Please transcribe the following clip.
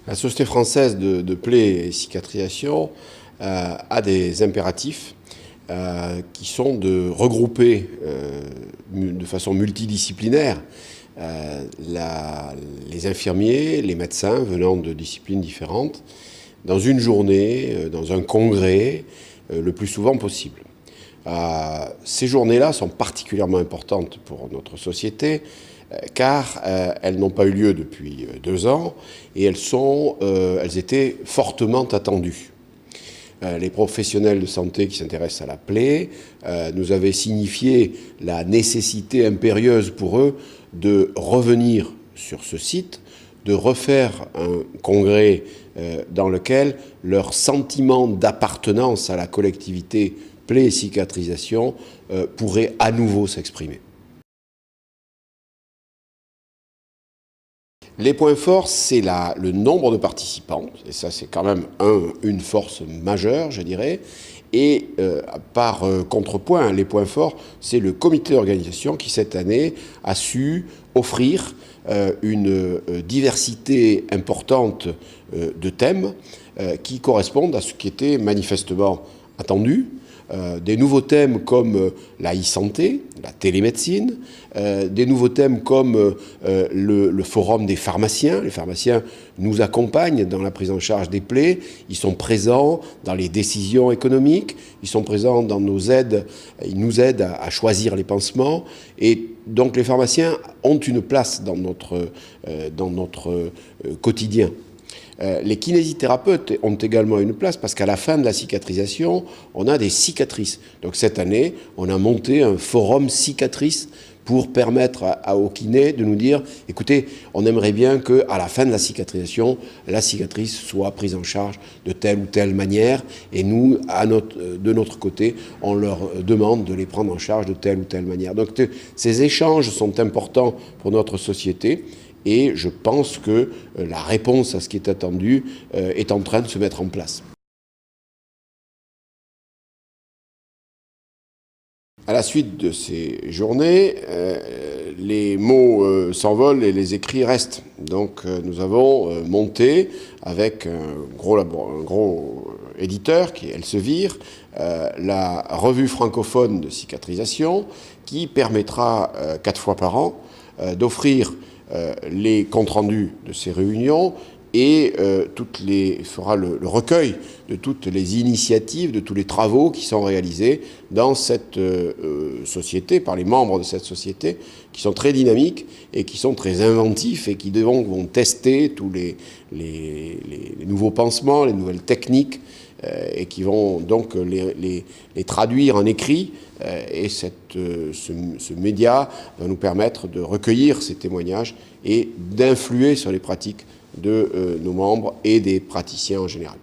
La Société française de plaies et cicatrisation a des impératifs qui sont de regrouper de façon multidisciplinaire les infirmiers, les médecins venant de disciplines différentes dans une journée, dans un congrès, le plus souvent possible. Ces journées-là sont particulièrement importantes pour notre société car elles n'ont pas eu lieu depuis 2 ans et elles étaient fortement attendues. Les professionnels de santé qui s'intéressent à la plaie nous avaient signifié la nécessité impérieuse pour eux de revenir sur ce site, de refaire un congrès dans lequel leur sentiment d'appartenance à la collectivité plaie et cicatrisation pourrait à nouveau s'exprimer. Les points forts, c'est le nombre de participants, et ça c'est quand même une force majeure, je dirais, et par contrepoint, les points forts, c'est le comité d'organisation qui cette année a su offrir une diversité importante de thèmes qui correspondent à ce qui était manifestement attendu. Des nouveaux thèmes comme la e-santé, la télémédecine, des nouveaux thèmes comme le forum des pharmaciens. Les pharmaciens nous accompagnent dans la prise en charge des plaies, ils sont présents dans les décisions économiques, ils sont présents dans nos aides, ils nous aident à choisir les pansements, et donc les pharmaciens ont une place dans notre quotidien. Les kinésithérapeutes ont également une place parce qu'à la fin de la cicatrisation, on a des cicatrices. Donc cette année, on a monté un forum cicatrices pour permettre aux kinés de nous dire « Écoutez, on aimerait bien qu'à la fin de la cicatrisation, la cicatrice soit prise en charge de telle ou telle manière. Et nous, de notre côté, on leur demande de les prendre en charge de telle ou telle manière. » Donc ces échanges sont importants pour notre société. Et je pense que la réponse à ce qui est attendu est en train de se mettre en place. À la suite de ces journées, les mots s'envolent et les écrits restent. Donc nous avons monté avec un gros éditeur qui est Elsevier, la revue francophone de cicatrisation qui permettra 4 fois par an d'offrir les comptes rendus de ces réunions et fera le recueil de toutes les initiatives, de tous les travaux qui sont réalisés dans cette société, par les membres de cette société, qui sont très dynamiques et qui sont très inventifs et qui vont tester tous les nouveaux pansements, les nouvelles techniques et qui vont donc les traduire en écrit. Et ce média va nous permettre de recueillir ces témoignages et d'influer sur les pratiques de nos membres et des praticiens en général.